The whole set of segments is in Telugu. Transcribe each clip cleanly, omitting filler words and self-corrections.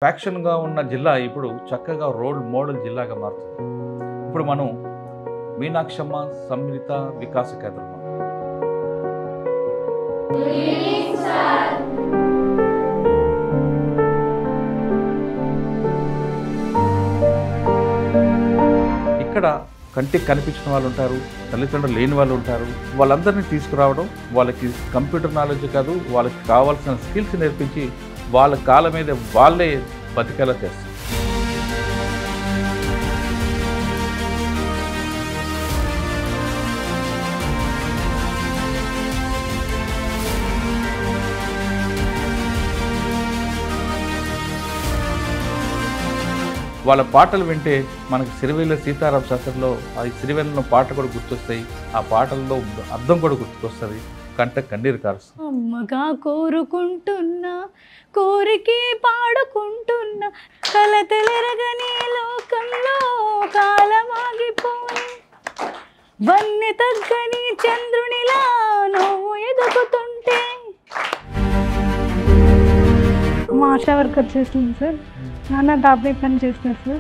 ఫ్యాక్షన్గా ఉన్న జిల్లా ఇప్పుడు చక్కగా రోల్ మోడల్ జిల్లాగా మారుతుంది. ఇప్పుడు మనం మీనాక్షమ్మ సమ్మిళిత వికాస కేంద్రం. ఇక్కడ కంటికి కనిపించిన వాళ్ళు ఉంటారు, తల్లిదండ్రులు లేని వాళ్ళు ఉంటారు. వాళ్ళందరినీ తీసుకురావడం, వాళ్ళకి కంప్యూటర్ నాలెడ్జ్ కాదు, వాళ్ళకి కావాల్సిన స్కిల్స్ నేర్పించి వాళ్ళ కాళ్ళ మీద వాళ్ళే బతికేలా చేస్తారు. వాళ్ళ పాటలు వింటే మనకి సిరివెల్ల సీతారామ శాస్త్రిలో ఆ సిరివెల్లలో పాట కూడా గుర్తొస్తాయి, ఆ పాటల్లో అర్థం కూడా గుర్తుకొస్తుంది, కంట కన్నీరు కారుస్తుంది. అమ్మగా కోరుకుంటున్నా, కోరికే పాడుకుంటున్నా, కలతలెరగని లోకంలో కాలమాగిపోయి, వన్నె తగ్గని చంద్రునిలా నువ్వు ఎదుగుతుంటే. మా ఆశా వర్కర్ చేస్తుంది సార్, నాన్న డాబీ పని చేస్తారు సార్.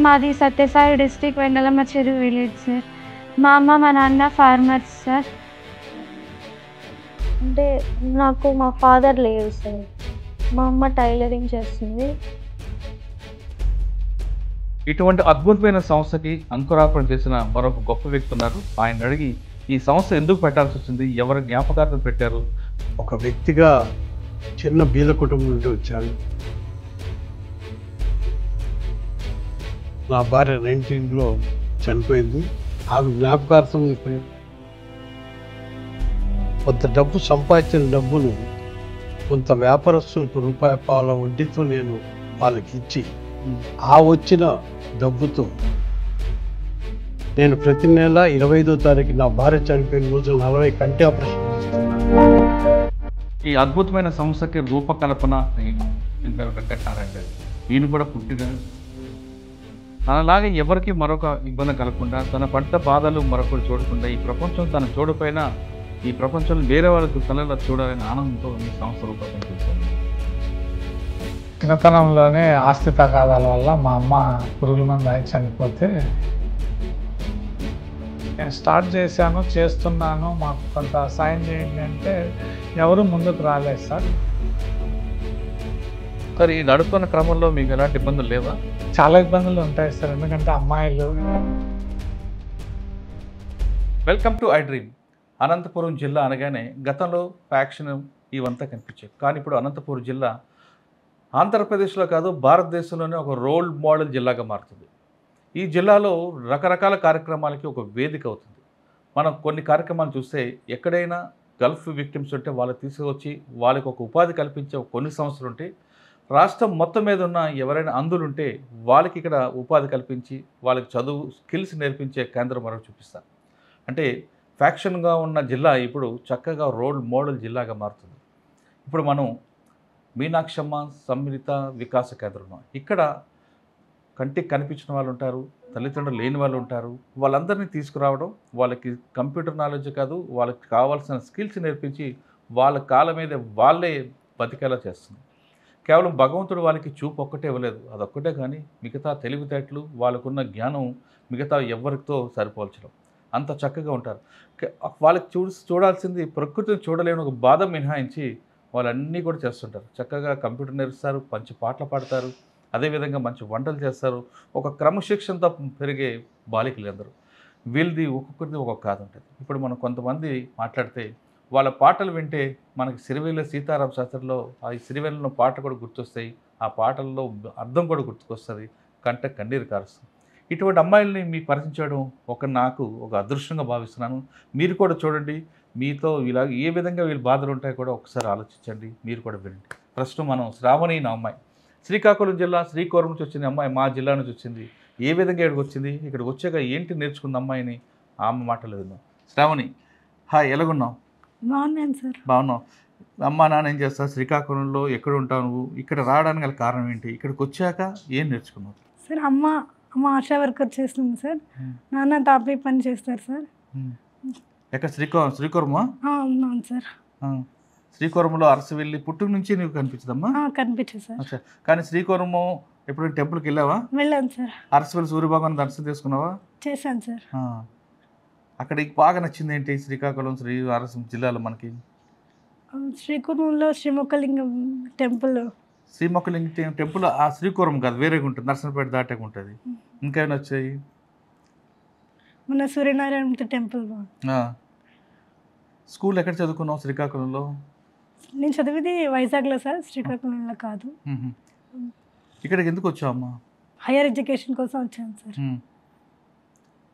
మాది సత్యసాయి డిస్ట్రిక్ట్ వెన్నెలమ్మ చెరువు విలేజ్ సార్. మా అమ్మ మా నాన్న ఫార్మర్స్ సార్. అంటే నాకు మా ఫాదర్ లేరు సార్, మా అమ్మ టైలరింగ్ చేస్తుంది. ఇటువంటి అద్భుతమైన సంస్థకి అంకురార్పణ చేసిన మరొక గొప్ప వ్యక్తి ఉన్నారు. ఆయన అడిగి ఈ సంస్థ ఎందుకు పెట్టాల్సి వచ్చింది, ఎవరి జ్ఞాపకార్థం పెట్టారు. ఒక వ్యక్తిగా చిన్న బీద కుటుంబం నుండి వచ్చాను. నా భార్య 19లో చనిపోయింది. ఆ జ్ఞాపకార్థం కొంత డబ్బు సంపాదించిన డబ్బును కొంత వ్యాపారస్తులకు రూపాయి పాల వడ్డీతో నేను వాళ్ళకి ఇచ్చి ఆ వచ్చిన డబ్బుతో నేను ప్రతి నెల 25వ తారీఖు నా భార్య చనిపోయిన రోజు 40 కంటి ఆపరేషన్ చేస్తున్నాను. ఈ అద్భుతమైన సంస్థకి రూపకల్పన వెంకటనారాయణ ఈయన కూడా పుట్టిన తనలాగే ఎవరికి మరొక ఇబ్బంది కలగకుండా, తన పడ్డ బాధలు మరొకరు చూడకుండా, ఈ ప్రపంచం తను చూడపోయినా ఈ ప్రపంచంలో వేరే వాళ్ళకి తనలా చూడాలని ఆనందంతో ఈ సంస్థ రూపకల్పన చేశారు. చిన్నతనంలోనే ఆస్తి తగాదాల వల్ల మా అమ్మ పురుగుల మందు అయి చనిపోతే నేను స్టార్ట్ చేశాను, చేస్తున్నాను, మాకు కొంత సాయం చేయండి అంటే ఎవరు ముందుకు రాలేదు సార్. సార్, ఈ నడుపుతున్న క్రమంలో మీకు ఎలాంటి ఇబ్బందులు లేవా? చాలా ఇబ్బందులు ఉంటాయి సార్, ఎందుకంటే అమ్మాయిలు. Welcome to I dream. Anantapur జిల్లా అనగానే గతంలో ఫ్యాక్షన్ ఇవంతా కనిపించాయి, కానీ ఇప్పుడు అనంతపురం జిల్లా ఆంధ్రప్రదేశ్లో కాదు భారతదేశంలోనే ఒక రోల్ మోడల్ జిల్లాగా మారుతుంది. ఈ జిల్లాలో రకరకాల కార్యక్రమాలకి ఒక వేదిక అవుతుంది. మనం కొన్ని కార్యక్రమాలు చూస్తే ఎక్కడైనా గల్ఫ్ విక్టిమ్స్ ఉంటే వాళ్ళు తీసుకొచ్చి వాళ్ళకి ఒక ఉపాధి కల్పించే కొన్ని సంస్థలు ఉంటే, రాష్ట్రం మొత్తం మీద ఉన్న ఎవరైనా అంధులుంటే వాళ్ళకి ఇక్కడ ఉపాధి కల్పించి వాళ్ళకి చదువు స్కిల్స్ నేర్పించే కేంద్రం మనం చూపిస్తాం. అంటే ఫ్యాక్షన్గా ఉన్న జిల్లా ఇప్పుడు చక్కగా రోల్ మోడల్ జిల్లాగా మారుతుంది. ఇప్పుడు మనం మీనాక్షమ్మ సమ్మిళిత వికాస కేంద్రం. ఇక్కడ కంటికి కనిపించిన వాళ్ళు ఉంటారు, తల్లిదండ్రులు లేని వాళ్ళు ఉంటారు. వాళ్ళందరినీ తీసుకురావడం, వాళ్ళకి కంప్యూటర్ నాలెడ్జ్ కాదు, వాళ్ళకి కావాల్సిన స్కిల్స్ నేర్పించి వాళ్ళ కాళ్ళ మీద వాళ్ళే బతికేలా చేస్తుంది. కేవలం భగవంతుడు వాళ్ళకి చూపు ఒక్కటే ఇవ్వలేదు, అదొక్కటే, కానీ మిగతా తెలివితేటలు వాళ్ళకున్న జ్ఞానం మిగతా ఎవరితో సరిపోల్చడం. అంత చక్కగా ఉంటారు. వాళ్ళకి చూడాల్సింది ప్రకృతిని చూడలేని ఒక బాధ మినహాయించి వాళ్ళన్నీ కూడా చేస్తుంటారు. చక్కగా కంప్యూటర్ నేర్పిస్తారు, మంచి పాటలు పాడతారు, అదేవిధంగా మంచి వంటలు చేస్తారు. ఒక క్రమశిక్షణతో పెరిగే బాలికలు అందరూ. వీళ్ళది ఒక్కొక్కరిది ఒక్కొక్క కాదు ఉంటుంది. ఇప్పుడు మనం కొంతమంది మాట్లాడితే వాళ్ళ పాటలు వింటే మనకి సిరివెల్ల సీతారామ శాస్త్రిలో ఆ సిరివెల్లలో పాట కూడా గుర్తొస్తాయి, ఆ పాటల్లో అర్థం కూడా గుర్తుకొస్తుంది, కంట కన్నీరు కారుస్తుంది. ఇటువంటి అమ్మాయిల్ని మీకు పరిచయించడం నాకు ఒక అదృష్టంగా భావిస్తున్నాను. మీరు కూడా చూడండి, మీతో ఇలా ఏ విధంగా వీళ్ళ బాధలు ఉంటాయో కూడా ఒకసారి ఆలోచించండి, మీరు కూడా వినండి. ప్రస్తుతం మనం శ్రావణి నా అమ్మాయి శ్రీకాకుళం జిల్లా శ్రీకోరం నుంచి వచ్చింది అమ్మాయి, మా జిల్లా నుంచి వచ్చింది. ఏ విధంగా ఇక్కడికి వచ్చింది, ఇక్కడికి వచ్చాక ఏంటి నేర్చుకుంది అమ్మాయిని, ఆమె మాటలు విన్నాం. శ్రావణి, హాయ్, ఎలాగున్నావు? బాగున్నాను సార్. బాగున్నావు. అమ్మ నాన్న ఏం చేస్తావు, శ్రీకాకుళంలో ఎక్కడ ఉంటావు నువ్వు, ఇక్కడ రావడానికి గల కారణం ఏంటి, ఇక్కడికి వచ్చాక ఏం నేర్చుకున్నావు? సార్ అమ్మ ఆశా వర్కర్ చేస్తుంది సార్, నాన్న డాబీ పని చేస్తారు సార్. ఎక్కడ శ్రీకాకుళమా? అవును సార్. శ్రీకాకుళంలో అరసవెల్లి పుట్టుక నుంచి నీకు కనిపించదమ్మా? కనిపించదు సార్. అచ్చా, కానీ శ్రీకాకుళము ఎప్పుడు టెంపుల్కి వెళ్ళావా? వెళ్ళాను సార్. అరసవెల్లి సూర్యభగవాన్ దర్శనం చేసుకున్నావా? చేశాను సార్. అక్కడికి బాగా నచ్చింది ఏంటి శ్రీకాకుళం జిల్లాలో మనకి? శ్రీకాకుళంలో శ్రీముఖలింగం టెంపుల్. శ్రీముఖలింగం టెంపుల్ ఆ శ్రీకాకుళం కాదు, వేరేగా ఉంటుంది, నర్సంపేట దాటాక ఉంటుంది. ఇంకేమైనా వచ్చాయి? మన సూర్యనారాయణ టెంపుల్. స్కూల్ ఎక్కడ చదువుకున్నావు శ్రీకాకుళంలో? నేను చదివింది వైజాగ్లో సార్, శ్రీకాకుళంలో కాదు. ఇక్కడికి ఎందుకు వచ్చావమ్మా? హైయర్ ఎడ్యుకేషన్ కోసం వచ్చాను సార్.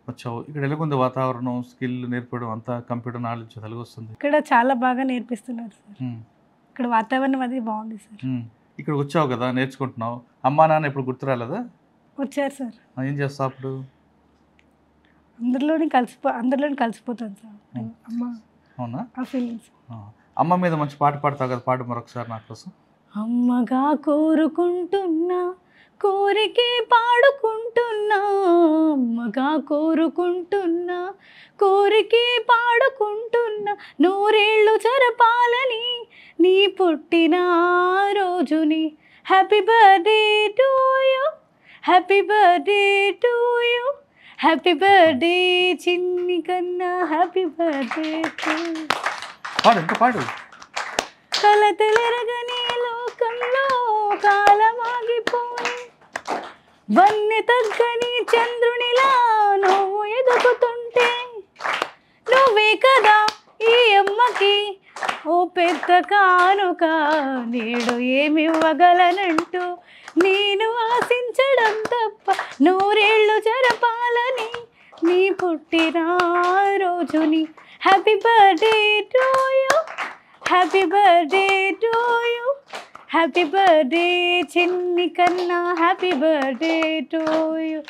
వచ్చావు. ఇక్కడ ఎలాగుంది వాతావరణం, స్కిల్ నేర్పడం అంతా, కంప్యూటర్ నాలెడ్జ్ తెలుగు వస్తుంది? ఇక్కడ చాలా బాగా నేర్పిస్తున్నారు సార్. ఇక్కడ వాతావరణం అది బాగుంది సార్. ఇక్కడ వచ్చావు కదా, నేర్చుకుంటున్నావు. అమ్మా నాన్న ఇప్పుడు గుర్తు రాలేదా? వచ్చారు సార్. ఏం చేస్తావు అప్పుడు? అందరిలోని కలిసిపోతాను సార్. అమ్మ. అవునా? ఆ ఫీలింగ్స్. అమ్మ మీద మంచి పాట పాడతావు కదా, పాడు మరొకసారి నా కోసం. అమ్మగా కోరుకుంటున్నా, కోరికే పాడుకుంటున్నా, అమ్మగా కోరుకుంటున్నా, కోరికే పాడుకుంటున్నా, నూరేళ్ళు జరపాలని నీ పుట్టిన రోజుని. Happy birthday to you, happy birthday to you, happy birthday చిన్ని కన్నా, హ్యాపీ బర్త్డే టు. పాడు, ఇంకా పాడు. కలతలెరగని లోకంలో కాలమాగిపోయి, వన్నె తగ్గని చంద్రునిలా నువ్వు ఎదుగుతుంటే, నువ్వే కదా ఈ అమ్మకి ఓ పెద్ద కానుక, నేడు ఏమివ్వగలనంటూ నేను ఆశించడం తప్ప, నూరేళ్ళు జరపాలని నీ పుట్టిన రోజుని. Happy birthday to you, happy birthday to you, happy birthday చిన్ని కన్నా, హ్యాపీ బర్త్డే టు యూ.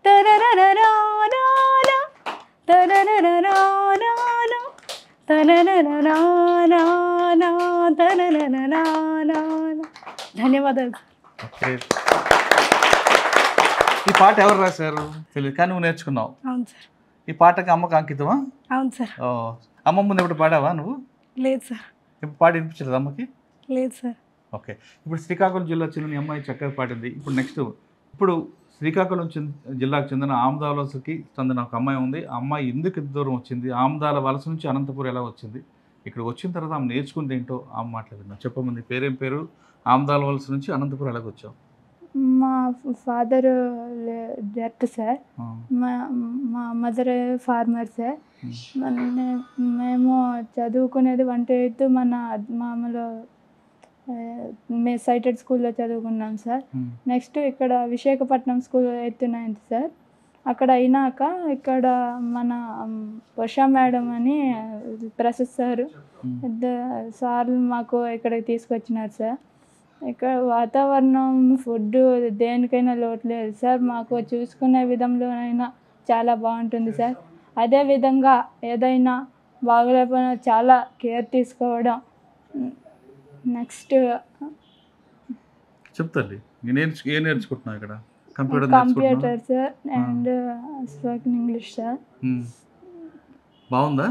తరరరరానా తరరరరానా తరరరరానా తరరరరానా. ధన్యవాదాలు. ఈ పాట ఎవరు రాశారు తెలియదు, కానీ నువ్వు నేర్చుకున్నావు. అవును సార్. ఈ పాటకి అమ్మకు అంకితమా? అవును సార్. అమ్మ ముందు ఎప్పుడు పాడావా నువ్వు? లేదు సార్. ఇప్పుడు పాట వినిపించలేదు అమ్మకి? లేదు సార్. ఓకే. ఇప్పుడు శ్రీకాకుళం జిల్లా చెందిన అమ్మాయి చక్కగా పాడింది. ఇప్పుడు నెక్స్ట్, ఇప్పుడు శ్రీకాకుళం జిల్లాకు చెందిన ఆమదాల వలసకి చెందిన ఒక అమ్మాయి ఉంది. ఆ అమ్మాయి ఎందుకు ఇంత దూరం వచ్చింది, ఆమదాల వలస నుంచి అనంతపురం ఎలా వచ్చింది, ఇక్కడ వచ్చిన తర్వాత ఆమె నేర్చుకుంది ఏంటో ఆమె మాట్లాడింది. చెప్పమంది, పేరేం పేరు, ఆమదాల వలస నుంచి అనంతపురం ఎలాగ వచ్చావు? మా ఫాదర్ డెత్ సార్, మా మదర్ ఫార్మర్ సార్. మేము చదువుకునేది 1 to 8 మన మామూలు సైటెడ్ స్కూల్లో చదువుకున్నాం సార్. నెక్స్ట్ ఇక్కడ Visakhapatnam school 8th 9th sir. అక్కడ అయినాక ఇక్కడ మన ఉషా మేడం అని ప్రొఫెసర్ సార్లు మాకు ఇక్కడికి తీసుకొచ్చినారు సార్. ఇక్కడ వాతావరణం, ఫుడ్ దేనికైనా లోటు లేదు సార్. మాకు చూసుకునే విధంలోనైనా చాలా బాగుంటుంది సార్. అదేవిధంగా ఏదైనా బాగలేకపోయినా చాలా కేర్ తీసుకోవడం. నెక్స్ట్ చెప్తాను, ఏం నేర్చుకుంటున్నావు ఇక్కడ? Computer sir and spoken English sir. బాగుందా?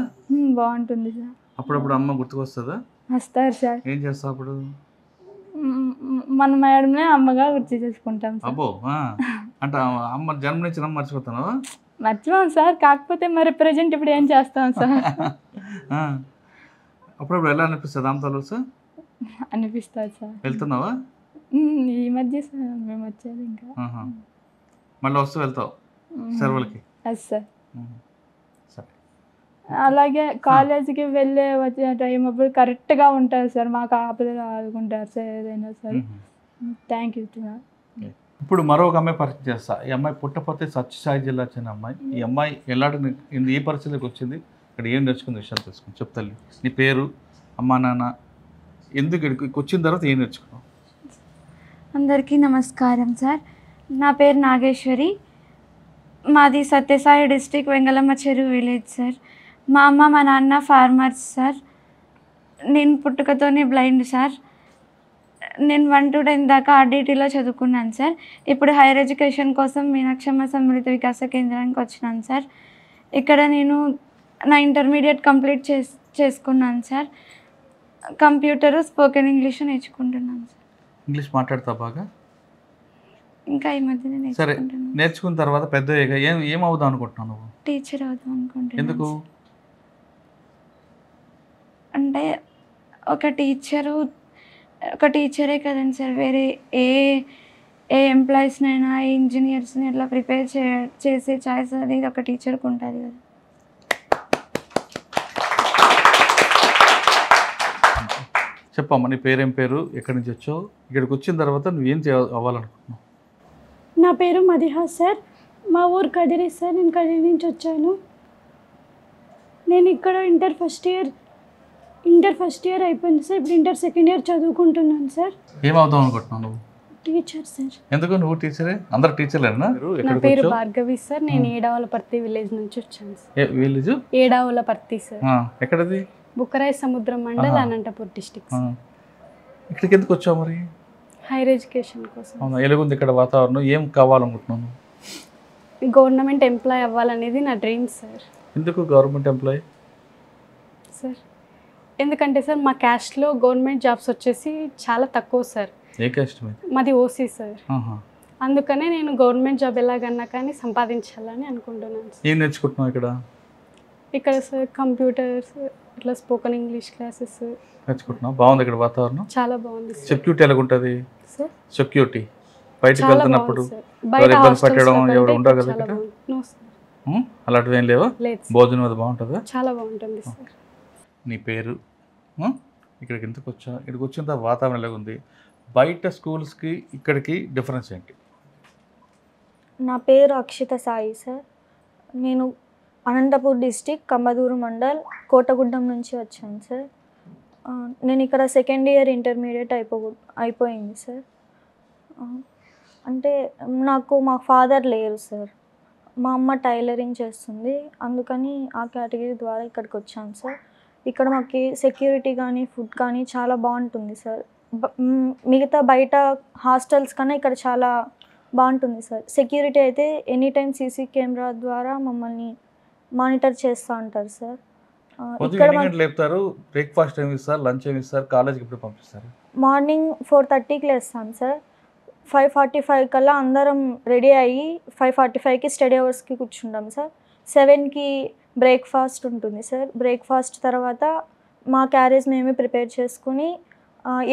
బాగుంటుంది సార్. అప్పుడప్పుడు అమ్మ గుర్తుకొస్తుందా? వస్తారు సార్. ఏం చేస్తావు అప్పుడు? మన మేడమే అమ్మగా గుర్తు చేసుకుంటాం సార్. అబ్బో, అంటే అమ్మ జన్మనిచ్చిన మర్చిపోతాను? మర్చిపోం సార్, కాకపోతే మరి ప్రజెంట్ ఇప్పుడు ఏం చేస్తాం సార్. అప్పుడప్పుడు ఎలా అనిపిస్తుంది ఆమదాల సార్? అనిపిస్తుంది సార్. వెళ్తున్నావా ఈ మధ్య సార్ మేము వచ్చేది ఇంకా. మళ్ళీ వస్తూ వెళ్తావు సెలవులకి? Yes sir. అలాగే కాలేజీకి వెళ్ళే వచ్చే టైం అప్పుడు కరెక్ట్గా ఉంటారు సార్, మాకు ఆపదలు ఆదుకుంటారు సార్ ఏదైనా సరే. Thank you sir. ఇప్పుడు మరొక అమ్మాయి పరిచయం చేస్తా. ఈ అమ్మాయి పుట్టపర్తి సత్యసాయి జిల్లా చెందిన అమ్మాయి. ఈ అమ్మాయి ఎలాంటి ఏ పరిస్థితికి వచ్చింది, ఇక్కడ ఏం నేర్చుకుంది విషయాలు తెలుసుకుని చెప్తాను. నీ పేరు, అమ్మా నాన్న, ఎందుకు ఇక్కడికి వచ్చిన తర్వాత ఏం నేర్చుకున్నావు? అందరికీ నమస్కారం సార్. నా పేరు నాగేశ్వరి. మాది సత్యసాయి డిస్ట్రిక్ట్ వెంగళమ్మ చెరువు విలేజ్ సార్. మా అమ్మ మా నాన్న ఫార్మర్స్ సార్. నేను పుట్టుకతోనే బ్లైండ్ సార్. నేను 1 to 10 దాకా ఆర్డిటీలో చదువుకున్నాను సార్. ఇప్పుడు హైయర్ ఎడ్యుకేషన్ కోసం మీనాక్షమ్మ సమ్మిళిత వికాస కేంద్రానికి వచ్చినాను సార్. ఇక్కడ నేను నా ఇంటర్మీడియట్ కంప్లీట్ చేసుకున్నాను సార్. కంప్యూటరు స్పోకెన్ ఇంగ్లీష్ నేర్చుకుంటున్నాను సార్. ఇంగ్లీష్ మాట్లాడతా బాగా? ఇంకా ఈ మధ్యనే సరే, నేర్చుకుంటున్నాను. నేర్చుకున్న తర్వాత పెద్దగా ఏం అవుదాం అనుకుంటున్నావు నువ్వు? టీచర్ అవుదాం అనుకుంటున్నాను. ఎందుకు? అంటే ఒక టీచరే కదండి సార్, వేరే ఏ ఎంప్లాయీస్నైనా ఏ ఇంజనీర్స్ని అట్లా ప్రిపేర్ చేసే ఛాయిస్ అది ఒక టీచర్కి ఉంటుంది కదా. చెప్పమ్మా, నీ పేరేం పేరు, ఎక్కడి నుంచి వచ్చావు, ఇక్కడికి వచ్చిన తర్వాత నువ్వేం అవ్వాలనుకుంటున్నావు? నా పేరు మదిహా సార్. మా ఊరు కదిరి సార్. నేను కదిరి నుంచి వచ్చాను. నేను ఇక్కడ ఇంటర్ ఫస్ట్ ఇయర్ అయిపోయింది సార్. ఇప్పుడు ఇంటర్ సెకండ్ ఇయర్ చదువుకుంటున్నాను సార్. ఏమవుదాం అనుకుంటున్నావు నువ్వు? Teacher sir. ఎందుకు నువ్వు టీచరే? అందరు టీచర్లేనా? నా పేరు భార్గవి సార్. నేను ఏడావులపర్తి విలేజ్ నుంచి వచ్చాను సార్. Village Edavulaparthi sir. ఎక్కడది? బుక్కరాయ సముద్రం మండల్, అనంతపూర్ డిస్టిక్. ఇక్కడికి ఎందుకు వచ్చావు మరి? హైయర్ ఎడ్యుకేషన్ కోసం. అవునా, ఎలాగుంది ఇక్కడ వాతావరణం? ఏం కావాలనుకుంటున్నాను? గవర్నమెంట్ ఎంప్లాయ్ అవ్వాలనేది నా డ్రీమ్ సార్. ఎందుకు గవర్నమెంట్ ఎంప్లాయ్ సార్? ఎందుకంటే సార్ మా క్యాస్ట్లో గవర్నమెంట్ జాబ్స్ వచ్చేసి చాలా తక్కువ సార్. ఏ క్యాస్ట్? మాది ఓసీ సార్. అందుకనే నేను గవర్నమెంట్ జాబ్ ఎలాగన్నా కానీ సంపాదించాలని అనుకుంటున్నాను సార్. ఏం నేర్చుకుంటున్నావు ఇక్కడ? ఇక్కడ సార్ కంప్యూటర్స్, ఇట్లా స్పోకెన్ ఇంగ్లీష్ క్లాసెస్ నేర్చుకుంటున్నావు. బాగుంది ఇక్కడ వాతావరణం? చాలా బాగుంది సార్. సెక్యూరిటీ ఎలాగుంటుంది సార్? సెక్యూరిటీ బయటకు చాలా వెళ్తున్నప్పుడు బాగుంది సార్. బయట ఇబ్బంది పెట్టడం హాస్టల్స్లో ఎవరు కంటే ఉండవు కదా చాలా ఇక్కడ? బాగుంది. No sir. అలాంటివి ఏం లేవా? లేదు సార్. భోజనం అది బాగుంటుందా? చాలా బాగుంటుంది సార్. నీ పేరు, ఇక్కడికి ఎందుకు వచ్చా, ఇక్కడికి వచ్చిన తర్వాత వాతావరణం ఎలాగుంది, బయట స్కూల్స్కి ఇక్కడికి డిఫరెన్స్ ఏంటి? నా పేరు అక్షిత సాయి సార్. నేను అనంతపూర్ డిస్టిక్ కంబదూరు మండల్ కోటగుడ్డం నుంచి వచ్చాను సార్. నేను ఇక్కడ సెకండ్ ఇయర్ ఇంటర్మీడియట్ అయిపోయింది సార్. అంటే మా ఫాదర్ లేరు సార్. మా అమ్మ టైలరింగ్ చేస్తుంది, అందుకని ఆ కేటగిరీ ద్వారా ఇక్కడికి వచ్చాను సార్. ఇక్కడ మాకు సెక్యూరిటీ కానీ ఫుడ్ కానీ చాలా బాగుంటుంది సార్. మిగతా బయట హాస్టల్స్ కన్నా ఇక్కడ చాలా బాగుంటుంది సార్. సెక్యూరిటీ అయితే ఎనీ టైం సీసీ కెమెరా ద్వారా మమ్మల్ని మానిటర్ చేస్తూ ఉంటారు సార్. ఇక్కడ లేపుతారు. బ్రేక్ఫాస్ట్ ఏమి ఇస్తారు, లంచ్ ఏమి ఇస్తారు, కాలేజ్కి ఇప్పుడు పంపిస్తారు? మార్నింగ్ 4:30కి లేస్తాం సార్. 5:45 కల్లా అందరం రెడీ అయ్యి 5:45కి స్టడీ అవర్స్కి కూర్చుంటాం సార్. 7కి బ్రేక్ఫాస్ట్ ఉంటుంది సార్. బ్రేక్ఫాస్ట్ తర్వాత మా క్యారేజ్ మేమే ప్రిపేర్ చేసుకుని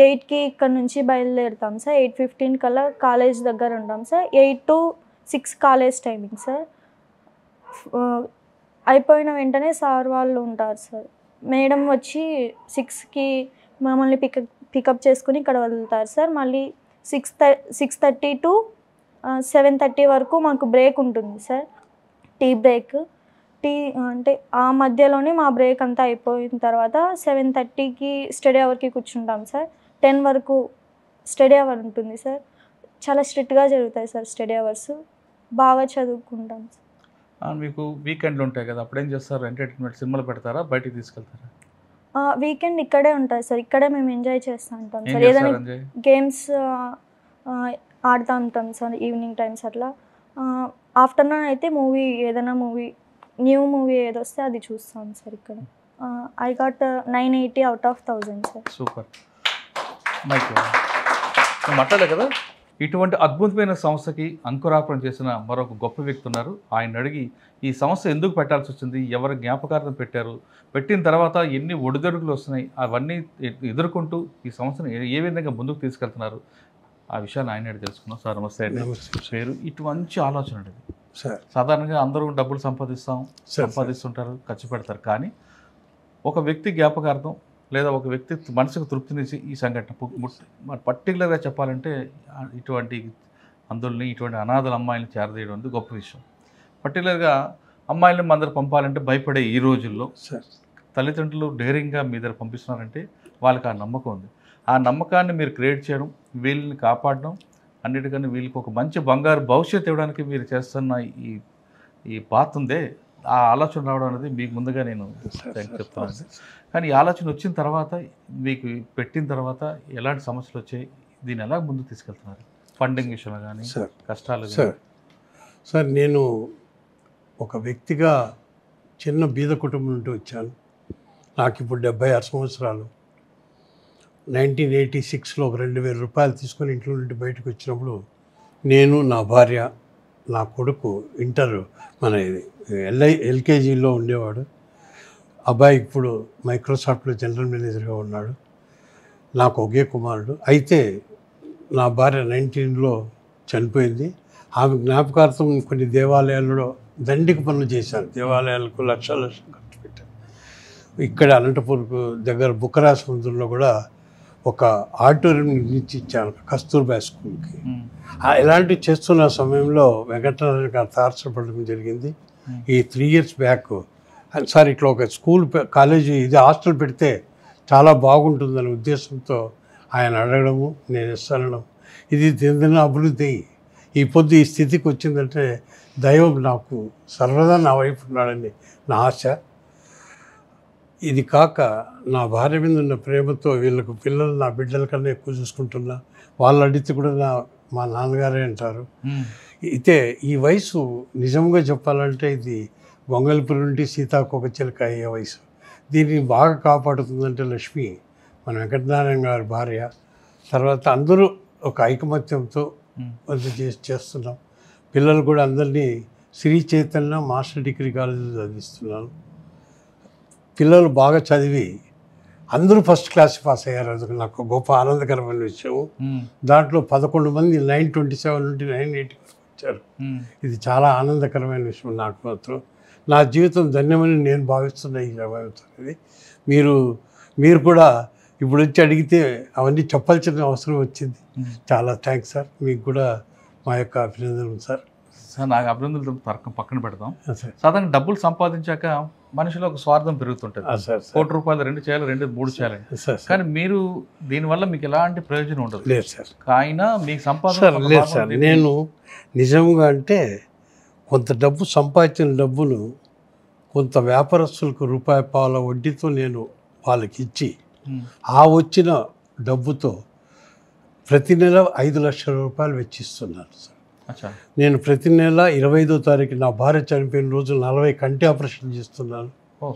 8కి ఇక్కడ నుంచి బయలుదేరుతాం సార్. 8:15 కల్లా కాలేజ్ దగ్గర ఉంటాం sir. 8 to 6 college timing sir. అయిపోయిన వెంటనే సార్ వాళ్ళు ఉంటారు సార్. మేడం వచ్చి 6కి మమ్మల్ని పికప్ చేసుకుని ఇక్కడ వదులుతారు సార్. మళ్ళీ 6:30 to 7:30 వరకు మాకు బ్రేక్ ఉంటుంది సార్, టీ బ్రేక్. అంటే ఆ మధ్యలోనే మా బ్రేక్ అంతా అయిపోయిన తర్వాత 7:30కి స్టడీ అవర్కి కూర్చుంటాం సార్. 10 వరకు స్టడీ అవర్ ఉంటుంది సార్. చాలా స్ట్రిక్ట్గా జరుగుతాయి సార్ స్టడీ అవర్స్. బాగా చదువుకుంటాం సార్. మీకు వీకెండ్లు ఉంటాయి కదా, అప్పుడు ఏం చేస్తారు? ఎంటర్టైన్మెంట్ సినిమాలు పెడతారా, బయటికి తీసుకెళ్తారా? వీకెండ్ ఇక్కడే ఉంటుంది సార్. ఇక్కడే మేము ఎంజాయ్ చేస్తూ ఉంటాం సార్. ఏదైనా గేమ్స్ ఆడుతూ ఉంటాం సార్ ఈవినింగ్ టైమ్స్ అట్లా. ఆఫ్టర్నూన్ అయితే ఏదైనా న్యూ మూవీ ఏదొస్తే అది చూస్తాం సార్ ఇక్కడ. I got 980 out of 1000 sir. Super. మాట్లాడలే కదా. ఇటువంటి అద్భుతమైన సంస్థకి అంకురార్పణ చేసిన మరొక గొప్ప వ్యక్తి ఉన్నారు. ఆయన అడిగి ఈ సంస్థ ఎందుకు పెట్టాల్సి వచ్చింది, ఎవరి జ్ఞాపకార్థం పెట్టారు, పెట్టిన తర్వాత ఎన్ని ఒడిదొడుకులు వస్తున్నాయి, అవన్నీ ఎదుర్కొంటూ ఈ సంస్థను ఏ విధంగా ముందుకు తీసుకెళ్తున్నారు, ఆ విషయాన్ని ఆయన తెలుసుకున్నాం. సార్ నమస్తే అండి. పేరు ఇటు మంచి ఆలోచన అండి. సాధారణంగా అందరూ డబ్బులు సంపాదిస్తుంటారు, ఖర్చు పెడతారు. కానీ ఒక వ్యక్తి జ్ఞాపకార్థం లేదా ఒక వ్యక్తి మనసుకు తృప్తినిచ్చి ఈ సంఘటన పర్టికులర్గా చెప్పాలంటే ఇటువంటి అందుల్ని ఇటువంటి అనాథల అమ్మాయిలను చేరదీయడం అనేది గొప్ప విషయం. పర్టికులర్గా అమ్మాయిలను అందరు పంపాలంటే భయపడే ఈ రోజుల్లో తల్లిదండ్రులు డేరింగ్గా మీ దగ్గర పంపిస్తున్నారంటే వాళ్ళకి ఆ నమ్మకం ఉంది. ఆ నమ్మకాన్ని మీరు క్రియేట్ చేయడం, వీళ్ళని కాపాడడం, అన్నిటికన్నా వీళ్ళకి ఒక మంచి బంగారు భవిష్యత్తు ఇవ్వడానికి మీరు చేస్తున్న ఈ పాత ఉందే, ఆ ఆలోచన రావడం అనేది మీకు ముందుగా నేను చెప్తాను. కానీ ఈ ఆలోచన వచ్చిన తర్వాత, మీకు పెట్టిన తర్వాత ఎలాంటి సమస్యలు వచ్చాయి, దీన్ని ఎలా ముందుకు తీసుకెళ్తున్నారు? ఫండింగ్ విషయంలో కానీ కష్టాలు? సార్ నేను ఒక వ్యక్తిగా చిన్న బీద కుటుంబం నుండి వచ్చాను. నాకు ఇప్పుడు 76 సంవత్సరాలు. 1986లో ఒక 2000 రూపాయలు తీసుకొని ఇంట్లో నుండి బయటకు వచ్చినప్పుడు నేను, నా భార్య, నా కొడుకు ఇంటర్ మన ఎల్కేజీలో ఉండేవాడు. అబ్బాయి ఇప్పుడు మైక్రోసాఫ్ట్లో జనరల్ మేనేజర్గా ఉన్నాడు. నాకు ఒకే కుమారుడు. అయితే నా భార్య 19లో చనిపోయింది. ఆమె జ్ఞాపకార్థం కొన్ని దేవాలయాల్లో దండిక పనులు చేశాను. దేవాలయాలకు లక్షలు ఖర్చు పెట్టాను. ఇక్కడ అనంతపూర్కు దగ్గర బుక్కరా సముద్రంలో కూడా ఒక ఆడిటోరియం నిర్మించి ఇచ్చాను కస్తూర్బా స్కూల్కి. ఇలాంటివి చేస్తున్న సమయంలో వెంకటనారాయణ గారు తారసపడడం జరిగింది. ఈ 3 years బ్యాక్ సార్ ఇట్లా ఒక స్కూల్ కాలేజీ ఇది హాస్టల్ పెడితే చాలా బాగుంటుందనే ఉద్దేశంతో ఆయన అడగడము, నేను ఇస్తానడం, ఇది దినదిన అభివృద్ధి. ఈ పొద్దు ఈ స్థితికి వచ్చిందంటే దైవం నాకు సర్వదా నా వైపు ఉన్నాడని నా ఆశ. ఇది కాక నా భార్య మీద ఉన్న ప్రేమతో వీళ్ళకు పిల్లలు నా బిడ్డల కన్నా ఎక్కువ చూసుకుంటున్నా. వాళ్ళు అడిగితే కూడా మా నాన్నగారే అంటారు. అయితే ఈ వయసు నిజంగా చెప్పాలంటే ఇది గొంగళిపురి నుండి సీతాకోకచిలుక అయ్యే వయసు. దీన్ని బాగా కాపాడుతుందంటే లక్ష్మి, మన వెంకటనారాయణ గారి భార్య. తర్వాత అందరూ ఒక ఐకమత్యంతో చేస్తున్నాం. పిల్లలు కూడా అందరినీ శ్రీ చైతన్య మాస్టర్ డిగ్రీ కాలేజీలో చదివిస్తున్నాను. పిల్లలు బాగా చదివి అందరూ ఫస్ట్ క్లాస్ పాస్ అయ్యారు. అది నాకు గొప్ప ఆనందకరమైన విషయం. దాంట్లో 11 మంది 927 నుండి 980 వచ్చారు. ఇది చాలా ఆనందకరమైన విషయం నాకు మాత్రం. నా జీవితం ధన్యమని నేను భావిస్తున్న ఈ సమయంతో ఇది మీరు కూడా ఇప్పుడు వచ్చి అడిగితే అవన్నీ చెప్పాల్సిన అవసరం వచ్చింది. చాలా థ్యాంక్స్ సార్. మీకు కూడా మా యొక్క అభినందనలు సార్. సార్ నాకు అభినందనలు పక్కన పెడతాం. సాధారణ డబ్బులు సంపాదించాక మనిషిలో ఒక స్వార్థం పెరుగుతుంటుంది. ₹1 2 చేయాలి, 2 3 చేయాలి. కానీ మీరు దీనివల్ల మీకు ఎలాంటి ప్రయోజనం ఉండదు. లేదు సార్. అయినా మీకు సంపాదన లేదు సార్. నేను నిజంగా అంటే కొంత డబ్బు సంపాదించిన డబ్బును కొంత వ్యాపారస్తులకు ₹1 వడ్డీతో నేను వాళ్ళకి ఇచ్చి ఆ వచ్చిన డబ్బుతో ప్రతి నెల 5 లక్షల రూపాయలు వెచ్చిస్తున్నాను సార్. నేను ప్రతి నెల 25వ తారీఖు నా భార్య చనిపోయిన రోజు 40 కంటి ఆపరేషన్ చేస్తున్నాను.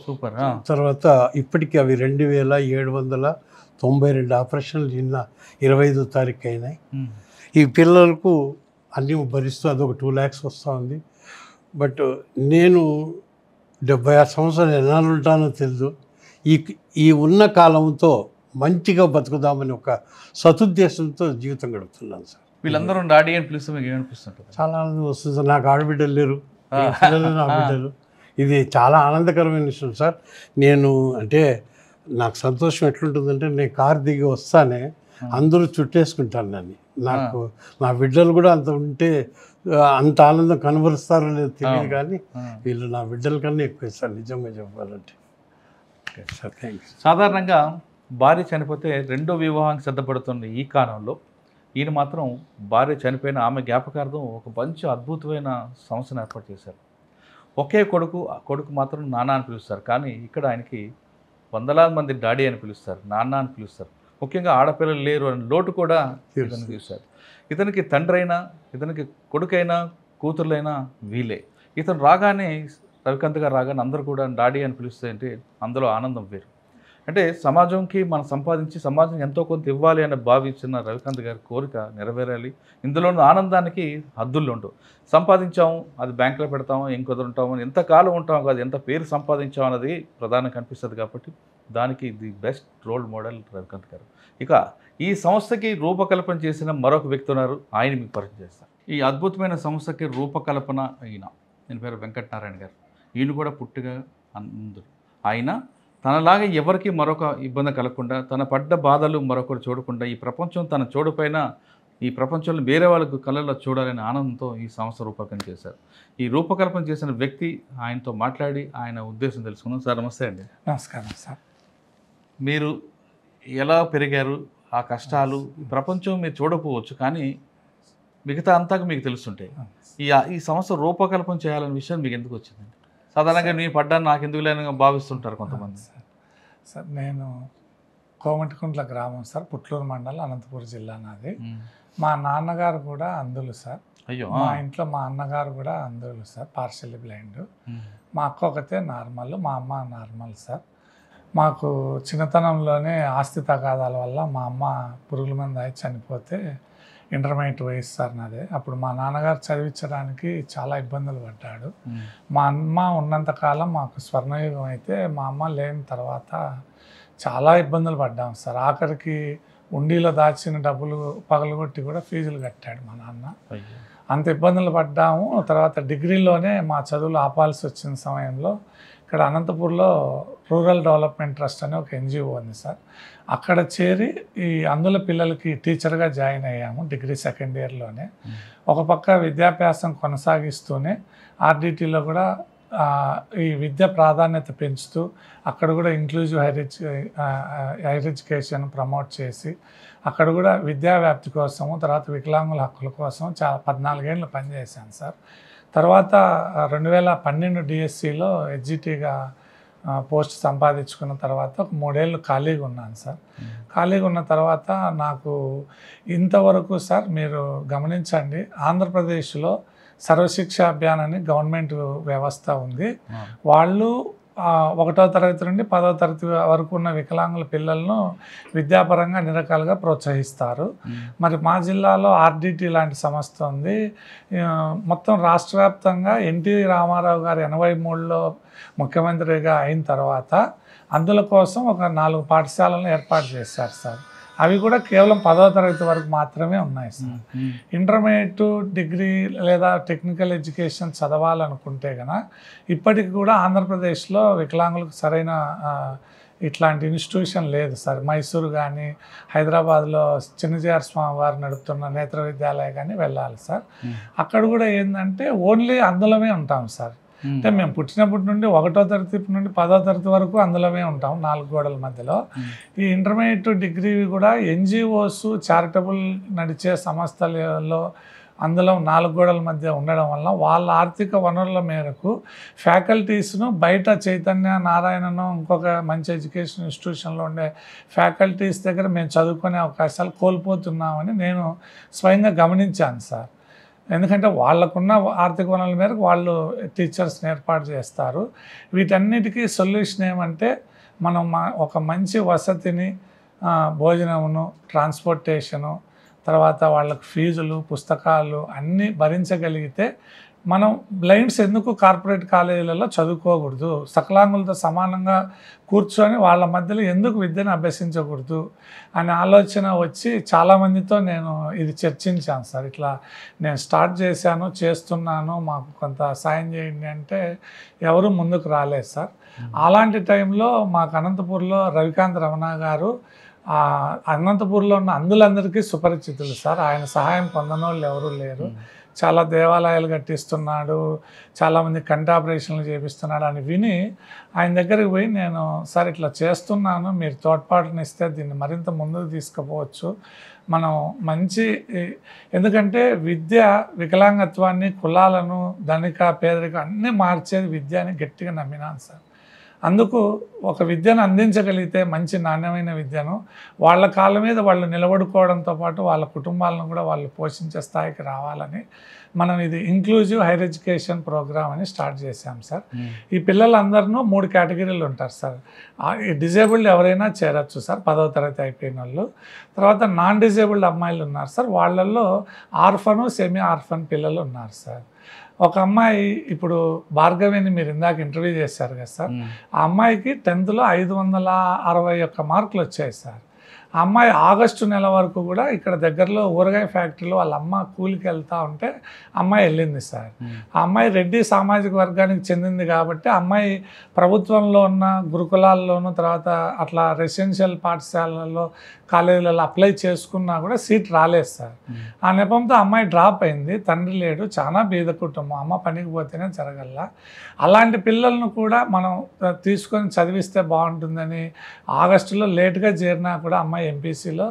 సూపర్. తర్వాత ఇప్పటికీ అవి 2792 ఆపరేషన్లు నిన్న 25వ తారీఖు అయినాయి. ఈ పిల్లలకు అన్నీ భరిస్తూ అదొక 2 lakhs వస్తూ ఉంది. బట్ నేను 76 సంవత్సరాలు ఎన్నాళ్ళు ఉంటానో తెలియదు. ఈ ఉన్న కాలంతో మంచిగా బతుకుదామని ఒక సదుద్దేశంతో జీవితం గడుపుతున్నాను సార్. వీళ్ళందరూ డాడీ అని పిలిస్తే మీకు ఏమనిపిస్తుంటుంది? చాలా ఆనందం వస్తుంది సార్. నాకు ఆడబిడ్డలు లేరు, పిల్లలు నా బిడ్డలు. ఇది చాలా ఆనందకరమైన విషయం సార్. నేను అంటే నాకు సంతోషం ఎట్లుంటుందంటే నేను కారు దిగి వస్తానే అందరూ చుట్టేసుకుంటాను నన్ను. నాకు నా బిడ్డలు కూడా అంత ఉంటే అంత ఆనందం కనబరుస్తారో లేదో తెలియదు, కానీ వీళ్ళు నా బిడ్డల కన్నా ఎక్కువ సార్ నిజంగా చెప్పాలంటే. Sir thanks. సాధారణంగా భార్య చనిపోతే రెండో వివాహానికి సిద్ధపడుతున్న ఈ కాలంలో ఈయన మాత్రం భార్య చనిపోయిన ఆమె జ్ఞాపకార్థం ఒక మంచి అద్భుతమైన సంస్థను ఏర్పాటు చేశారు. ఒకే కొడుకు, ఆ కొడుకు మాత్రం నాన్న అని పిలుస్తారు. కానీ ఇక్కడ ఆయనకి వందలాది మంది డాడీ అని పిలుస్తారు, నాన్న అని పిలుస్తారు. ముఖ్యంగా ఆడపిల్లలు లేరు అని లోటు కూడా ఇతను చూశారు. ఇతనికి తండ్రి అయినా, ఇతనికి కొడుకైనా, కూతురులైనా వీలే. ఇతను రాగానే, రవికాంత్ గారు రాగానే అందరూ కూడా డాడీ అని పిలుస్తే అంటే అందులో ఆనందం వేరు. అంటే సమాజంకి మనం సంపాదించి సమాజం ఎంతో కొంత ఇవ్వాలి అని భావించిన రవికాంత్ గారి కోరిక నెరవేరాలి. ఇందులోని ఆనందానికి హద్దుల్లో ఉండవు. సంపాదించాము, అది బ్యాంకులో పెడతాము, ఏం కుదురుంటాము, ఎంతకాలం ఉంటాము కాదు, ఎంత పేరు సంపాదించాము అన్నది ప్రధానంగా కనిపిస్తుంది. కాబట్టి దానికి the best role model Ravikant garu. ఇక ఈ సంస్థకి రూపకల్పన చేసిన మరొక వ్యక్తి ఉన్నారు, ఆయన మీకు పరిచయం చేస్తారు. ఈ అద్భుతమైన సంస్థకి రూపకల్పన అయిన ఆయన పేరు వెంకటనారాయణ గారు. ఈయన కూడా పుట్టుగా అందరు. ఆయన తనలాగా ఎవరికి మరొక ఇబ్బంది కలగకుండా, తన పడ్డ బాధలు మరొకరు చూడకుండా, ఈ ప్రపంచం తన చూడపైన ఈ ప్రపంచంలో వేరే వాళ్ళకు కళ్ళల్లో చూడాలనే ఆనందంతో ఈ సంస్థ రూపకల్పన చేశారు. ఈ రూపకల్పన చేసిన వ్యక్తి ఆయనతో మాట్లాడి ఆయన ఉద్దేశం తెలుసుకున్నాం. సార్ నమస్తే అండి. నమస్కారం సార్. మీరు ఎలా పెరిగారు, ఆ కష్టాలు, ప్రపంచం మీరు చూడకపోవచ్చు కానీ మిగతా అంతా మీకు తెలుస్తుంటాయి. ఈ సంస్థ రూపకల్పన చేయాలనే విషయం మీకు ఎందుకు వచ్చిందండి? సాధారణంగా నేను పడ్డాను నాకు ఎందుకు లేని భావిస్తుంటారు కొంతమంది. సార్ నేను కోమటికుంట్ల గ్రామం సార్, పుట్లూరు మండలం, అనంతపురం జిల్లా నాది. మా నాన్నగారు కూడా అందులు సార్. అయ్యో మా ఇంట్లో మా అన్నగారు కూడా అందరూ సార్ పార్షియల్లీ బ్లైండ్. మా అక్క ఒకతే నార్మల్, మా అమ్మ నార్మల్ సార్. మాకు చిన్నతనంలోనే ఆస్తి తగాదాల వల్ల మా అమ్మ పురుగుల మందు అయి చనిపోతే ఇంటర్మీడియట్ వయసు సార్ నాదే. అప్పుడు మా నాన్నగారు చదివించడానికి చాలా ఇబ్బందులు పడ్డాడు. మా అమ్మ ఉన్నంతకాలం మాకు స్వర్ణయుగం అయితే, మా అమ్మ లేని తర్వాత చాలా ఇబ్బందులు పడ్డాం సార్. ఆఖరికి ఉండిలో దాచిన డబ్బులు పగలగొట్టి కూడా ఫీజులు కట్టాడు మా నాన్న. అంత ఇబ్బందులు పడ్డాము. తర్వాత డిగ్రీలోనే మా చదువులు ఆపాల్సి వచ్చిన సమయంలో ఇక్కడ అనంతపూర్లో రూరల్ డెవలప్మెంట్ ట్రస్ట్ అనే ఒక ఎన్జిఓ ఉంది సార్. అక్కడ చేరి ఈ అందుల పిల్లలకి టీచర్గా జాయిన్ అయ్యాము డిగ్రీ సెకండ్ ఇయర్లోనే. ఒక పక్క విద్యాభ్యాసం కొనసాగిస్తూనే ఆర్డిటీలో కూడా ఈ విద్య ప్రాధాన్యత పెంచుతూ అక్కడ కూడా ఇంక్లూజివ్ హైర్ ఎడ్యుకేషన్ ప్రమోట్ చేసి అక్కడ కూడా విద్యా వ్యాప్తి కోసము, తర్వాత వికలాంగుల హక్కుల కోసం 14 ఏళ్ళు పనిచేశాను సార్. తర్వాత 2012 డిఎస్సిలో హెచ్జిటీగా పోస్ట్ సంపాదించుకున్న తర్వాత ఒక 3 ఏళ్ళు ఖాళీగా ఉన్నాను సార్. ఖాళీగా ఉన్న తర్వాత నాకు ఇంతవరకు సార్ మీరు గమనించండి, ఆంధ్రప్రదేశ్లో సర్వశిక్ష అభియాన్ అని గవర్నమెంట్ వ్యవస్థ ఉంది. వాళ్ళు 1వ తరగతి నుండి 10వ తరగతి వరకు ఉన్న వికలాంగుల పిల్లలను విద్యాపరంగా అన్ని రకాలుగా ప్రోత్సహిస్తారు. మరి మా జిల్లాలో ఆర్డిటీ లాంటి సంస్థ ఉంది. మొత్తం రాష్ట్ర వ్యాప్తంగా ఎన్టీ రామారావు గారు 83లో ముఖ్యమంత్రిగా అయిన తర్వాత అందుల కోసం ఒక 4 పాఠశాలను ఏర్పాటు చేశారు సార్. అవి కూడా కేవలం 10వ తరగతి వరకు మాత్రమే ఉన్నాయి సార్. ఇంటర్మీడియట్, డిగ్రీ లేదా టెక్నికల్ ఎడ్యుకేషన్ చదవాలనుకుంటే కనుక ఇప్పటికి కూడా ఆంధ్రప్రదేశ్లో వికలాంగులకు సరైన ఇట్లాంటి ఇన్స్టిట్యూషన్ లేదు సార్. మైసూరు కానీ హైదరాబాద్లో చిన్నజీఆర్ స్వామి వారు నడుపుతున్న నేత్ర విద్యాలయ కానీ వెళ్ళాలి సార్. అక్కడ కూడా ఏంటంటే ఓన్లీ అందులోనే ఉంటాం సార్. అంటే మేము పుట్టినప్పటి నుండి 1వ తరగతి నుండి 10వ తరగతి వరకు అందులోనే ఉంటాం 4 గోడల మధ్యలో. ఈ ఇంటర్మీడియట్, డిగ్రీ కూడా ఎన్జిఓస్, చారిటబుల్ నడిచే సంస్థలలో అందులో 4 గోడల మధ్య ఉండడం వల్ల వాళ్ళ ఆర్థిక వనరుల మేరకు ఫ్యాకల్టీస్ను బయట చైతన్య నారాయణను ఇంకొక మంచి ఎడ్యుకేషన్ ఇన్స్టిట్యూషన్లో ఉండే ఫ్యాకల్టీస్ దగ్గర మేము చదువుకునే అవకాశాలు కోల్పోతున్నామని నేను స్వయంగా గమనించాను సార్. ఎందుకంటే వాళ్ళకున్న ఆర్థిక వనరుల మేరకు వాళ్ళు టీచర్స్ని ఏర్పాటు చేస్తారు. వీటన్నిటికీ సొల్యూషన్ ఏమంటే మనం ఒక మంచి వసతిని, భోజనమును, ట్రాన్స్పోర్టేషను, తర్వాత వాళ్ళకి ఫీజులు, పుస్తకాలు అన్నీ భరించగలిగితే మనం బ్లైండ్స్ ఎందుకు కార్పొరేట్ కాలేజీలలో చదువుకోకూడదు, సకలాంగులతో సమానంగా కూర్చొని వాళ్ళ మధ్యలో ఎందుకు విద్యను అభ్యసించకూడదు అనే ఆలోచన వచ్చి చాలామందితో నేను ఇది చర్చించాను సార్. ఇట్లా నేను స్టార్ట్ చేస్తున్నాను, మాకు కొంత సాయం చేయండి అంటే ఎవరు ముందుకు రాలేదు సార్. అలాంటి టైంలో మాకు అనంతపూర్లో రవికాంత్ రమణ గారు అనంతపూర్లో ఉన్న అందులందరికీ సుపరిచితులు సార్. ఆయన సహాయం పొందనోళ్ళు ఎవరూ లేరు. చాలా దేవాలయాలు కట్టిస్తున్నాడు, చాలామంది కంటి ఆపరేషన్లు చేపిస్తున్నాడు అని విని ఆయన దగ్గరికి పోయి నేను సార్ ఇట్లా చేస్తున్నాను, మీరు తోడ్పాటునిస్తే దీన్ని మరింత ముందుకు తీసుకుపోవచ్చు. మనం మంచి, ఎందుకంటే విద్య వికలాంగత్వాన్ని, కులాలను, ధనిక పేదరికం అన్నీ మార్చేది విద్య అని గట్టిగా నమ్మినాను సార్. అందుకు ఒక విద్యను అందించగలిగితే, మంచి నాణ్యమైన విద్యను వాళ్ళ కాళ్ళ మీద వాళ్ళు నిలబడుకోవడంతో పాటు వాళ్ళ కుటుంబాలను కూడా వాళ్ళు పోషించే స్థాయికి రావాలని మనం ఇది ఇంక్లూజివ్ హైర్ ఎడ్యుకేషన్ ప్రోగ్రామ్ అని స్టార్ట్ చేశాం సార్. ఈ పిల్లలందరూ 3 కేటగిరీలు ఉంటారు సార్. డిజేబుల్డ్ ఎవరైనా చేరచ్చు సార్, 10వ తరగతి అయిపోయిన వాళ్ళు. తర్వాత నాన్ డిజేబుల్డ్ అమ్మాయిలు ఉన్నారు సార్, వాళ్ళల్లో ఆర్ఫను, సెమీ ఆర్ఫన్ పిల్లలు ఉన్నారు సార్. ఒక అమ్మాయి ఇప్పుడు భార్గవిని మీరు ఇందాక ఇంటర్వ్యూ చేశారు కదా సార్, ఆ అమ్మాయికి 10th లో 561 మార్కులు వచ్చాయి సార్. ఆ అమ్మాయి ఆగస్టు నెల వరకు కూడా ఇక్కడ దగ్గరలో ఊరగాయ ఫ్యాక్టరీలో వాళ్ళ అమ్మ కూలికి వెళ్తూ ఉంటే అమ్మాయి వెళ్ళింది సార్. ఆ అమ్మాయి రెడ్డి సామాజిక వర్గానికి చెందింది కాబట్టి అమ్మాయి ప్రభుత్వంలో ఉన్న గురుకులాల్లోనూ, తర్వాత అట్లా రెసిడెన్షియల్ పాఠశాలల్లో, కాలేజీలలో అప్లై చేసుకున్నా కూడా సీట్ రాలేదు సార్. ఆ నెపంతో అమ్మాయి డ్రాప్ అయింది. తండ్రి లేడు, చాలా బీద కుటుంబం, అమ్మ పనికి పోతేనే జరగల్లా. అలాంటి పిల్లలను కూడా మనం తీసుకొని చదివిస్తే బాగుంటుందని ఆగస్టులో లేటుగా చేరినా కూడా అమ్మాయి ఎంపీసీలో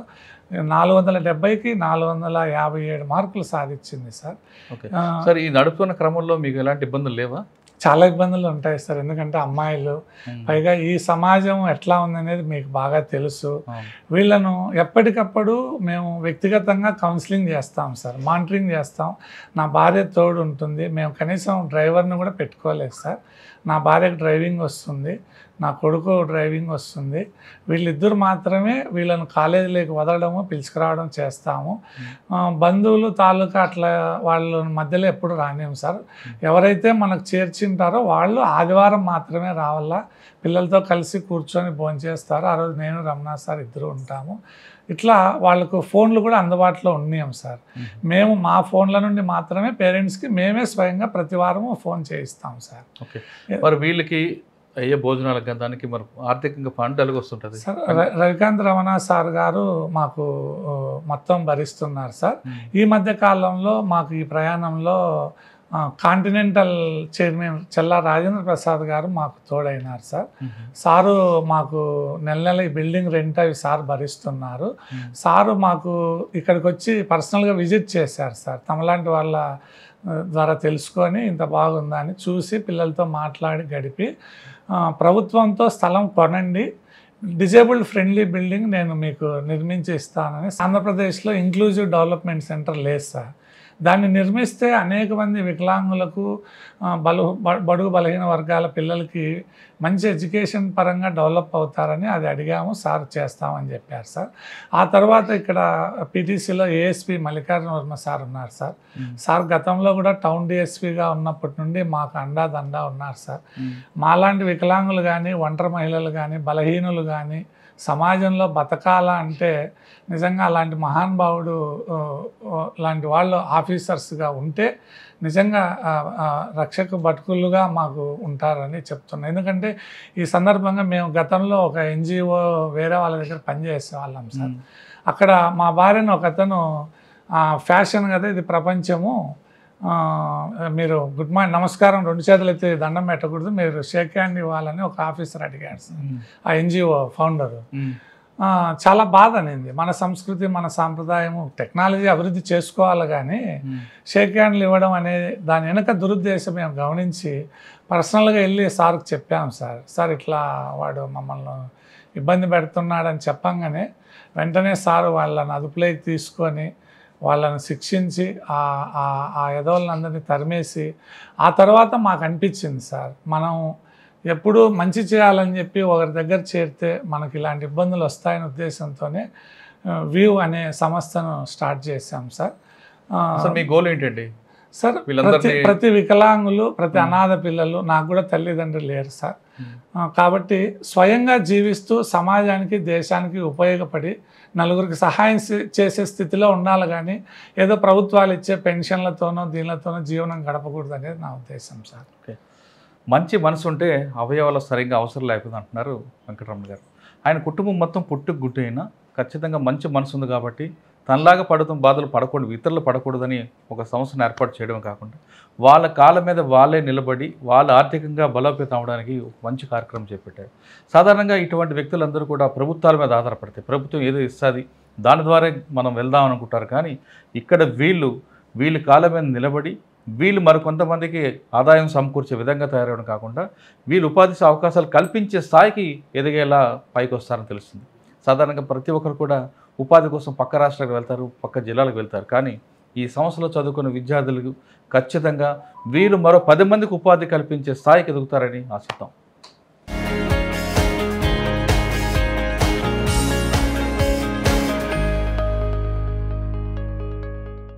470కి 457 మార్కులు సాధించింది సార్. ఓకే సార్, ఈ నడుపుతున్న క్రమంలో మీకు ఎలాంటి ఇబ్బందులు లేవా? చాలా ఇబ్బందులు ఉంటాయి సార్. ఎందుకంటే అమ్మాయిలు, పైగా ఈ సమాజం ఎట్లా ఉందనేది మీకు బాగా తెలుసు. వీళ్ళను ఎప్పటికప్పుడు మేము వ్యక్తిగతంగా కౌన్సిలింగ్ చేస్తాం సార్, మానిటరింగ్ చేస్తాం. నా భార్య తోడు ఉంటుంది. మేము కనీసం డ్రైవర్ని కూడా పెట్టుకోలేదు సార్. నా భార్యకు డ్రైవింగ్ వస్తుంది, నా కొడుకు డ్రైవింగ్ వస్తుంది. వీళ్ళిద్దరు మాత్రమే వీళ్ళను కాలేజీలోకి వదలడము, పిలుచుకురావడం చేస్తాము. బంధువులు తాలూకా అట్లా వాళ్ళ మధ్యలో ఎప్పుడు రానియం సార్. ఎవరైతే మనకు చేర్చింటారో వాళ్ళు ఆదివారం మాత్రమే రావాలా, పిల్లలతో కలిసి కూర్చొని భోంచేస్తారు. ఆ రోజు నేను రమణ సార్ ఇద్దరు ఉంటాము. ఇట్లా వాళ్ళకు ఫోన్లు కూడా అందుబాటులో ఉన్నాం సార్. మేము మా ఫోన్ల నుండి మాత్రమే పేరెంట్స్కి మేమే స్వయంగా ప్రతి వారము ఫోన్ చేయిస్తాం సార్. ఓకే, మరి వీళ్ళకి అయ్యే భోజనాలకు దానికి మరి ఆర్థికంగా ఫండ్ ఎలాగ వస్తుంటుంది సార్? రవికాంత్ రమణ సార్ గారు మాకు మొత్తం భరిస్తున్నారు సార్. ఈ మధ్య కాలంలో మాకు ఈ ప్రయాణంలో కాంటినెంటల్ చైర్మన్ చెల్లా రాజేంద్ర ప్రసాద్ గారు మాకు తోడైనారు సార్. సారు మాకు నెల నెల ఈ బిల్డింగ్ రెంట్ అవి సార్ భరిస్తున్నారు. సారు మాకు ఇక్కడికి వచ్చి పర్సనల్గా విజిట్ చేశారు సార్. తమలాంటి వాళ్ళ ద్వారా తెలుసుకొని ఇంత బాగుందని చూసి పిల్లలతో మాట్లాడి గడిపి ప్రభుత్వంతో స్థలం కొనండి, డిజేబుల్డ్ ఫ్రెండ్లీ బిల్డింగ్ నేను మీకు నిర్మించి ఇస్తానని. ఆంధ్రప్రదేశ్లో ఇంక్లూజివ్ డెవలప్మెంట్ సెంటర్ లేదు సార్. దాన్ని నిర్మిస్తే అనేక మంది వికలాంగులకు బడుగు బలహీన వర్గాల పిల్లలకి మంచి ఎడ్యుకేషన్ పరంగా డెవలప్ అవుతారని అది అడిగాము. సార్ చేస్తామని చెప్పారు సార్. ఆ తర్వాత ఇక్కడ పీటీసీలో ఏఎస్పీ మల్లికార్జున వర్మ సార్ ఉన్నారు సార్. సార్ గతంలో కూడా టౌన్ డిఎస్పీగా ఉన్నప్పటి నుండి మాకు అండా ఉన్నారు సార్. మాలాంటి వికలాంగులు కానీ, ఒంటరి మహిళలు కానీ, బలహీనులు కానీ సమాజంలో బతకాల అంటే నిజంగా అలాంటి మహానుభావుడు లాంటి వాళ్ళు ఆఫీసర్స్గా ఉంటే నిజంగా రక్షక భటుకులుగా మాకు ఉంటారని చెప్తున్నాను. ఎందుకంటే ఈ సందర్భంగా మేము గతంలో ఒక ఎన్జిఓ వేరే వాళ్ళ దగ్గర పనిచేసే వాళ్ళం సార్. అక్కడ మా భార్యను ఒక అతను ఫ్యాషన్ కదా ఇది ప్రపంచము, మీరు గుడ్ మార్నింగ్ నమస్కారం 2 చేతులు ఎత్తి దండం పెట్టకూడదు, మీరు షేక్ హ్యాండ్ ఇవ్వాలని ఒక ఆఫీసర్ అడిగాడు సార్. ఆ ఎన్జిఓ ఫౌండరు చాలా బాధ అనింది. మన సంస్కృతి, మన సాంప్రదాయము, టెక్నాలజీ అభివృద్ధి చేసుకోవాలి కానీ షేక్ హ్యాండ్లు ఇవ్వడం అనేది దాని వెనక దురుద్దేశం మేము గమనించి పర్సనల్గా వెళ్ళి సార్కి చెప్పాము సార్. సార్ ఇట్లా వాడు మమ్మల్ని ఇబ్బంది పెడుతున్నాడని చెప్పంగానే వెంటనే సార్ వాళ్ళని అదుపులోకి తీసుకొని వాళ్ళని శిక్షించి ఆ ఎదవలందరినీ తరిమేసి ఆ తర్వాత మాకు అనిపించింది సార్, మనం ఎప్పుడు మంచి చేయాలని చెప్పి ఒకరి దగ్గర చేరితే మనకి ఇలాంటి ఇబ్బందులు వస్తాయనే ఉద్దేశంతోనే వ్యూ అనే సంస్థను స్టార్ట్ చేశాం సార్. మీ గోల్ ఏంటండి సార్? ప్రతి వికలాంగులు, ప్రతి అనాథ పిల్లలు, నాకు కూడా తల్లిదండ్రులు లేరు సార్. కాబట్టి స్వయంగా జీవిస్తూ సమాజానికి, దేశానికి ఉపయోగపడి నలుగురికి సహాయం చేసే స్థితిలో ఉండాలి కానీ ఏదో ప్రభుత్వాలు ఇచ్చే పెన్షన్లతోనో దీనిలతోనో జీవనం గడపకూడదు అనేది నా ఉద్దేశం సార్. ఓకే, మంచి మనసు ఉంటే అవయవాలు సరిగ్గా అవసరం లేకపోతే అంటున్నారు వెంకటరమణ గారు. ఆయన కుటుంబం మొత్తం పుట్టుకు గుడ్డు అయినా ఖచ్చితంగా మంచి మనసు ఉంది కాబట్టి తనలాగా బాధలు పడకూడదు, ఇతరులు పడకూడదని ఒక సంస్థను ఏర్పాటు చేయడం కాకుండా వాళ్ళ కాళ్ళ మీద వాళ్ళే నిలబడి వాళ్ళు ఆర్థికంగా బలోపేతం అవడానికి ఒక మంచి కార్యక్రమం చేపట్టారు. సాధారణంగా ఇటువంటి వ్యక్తులందరూ కూడా ప్రభుత్వాల మీద ఆధారపడతాయి, ప్రభుత్వం ఏదో ఇస్తుంది దాని ద్వారా మనం వెళ్దాం అనుకుంటారు. కానీ ఇక్కడ వీళ్ళు కాళ్ళ మీద నిలబడి వీళ్ళు మరికొంతమందికి ఆదాయం సమకూర్చే విధంగా తయారవడం కాకుండా వీళ్ళు ఉపాధి అవకాశాలు కల్పించే స్థాయికి ఎదిగేలా పైకి వస్తారని తెలుస్తుంది. సాధారణంగా ప్రతి ఒక్కరు కూడా ఉపాధి కోసం పక్క రాష్ట్రాలకు వెళ్తారు, పక్క జిల్లాలకు వెళ్తారు. కానీ ఈ సంస్థలో చదువుకున్న విద్యార్థులకు ఖచ్చితంగా వీళ్ళు మరో 10 మందికి ఉపాధి కల్పించే స్థాయికి ఎదుగుతారని ఆశిద్దాం.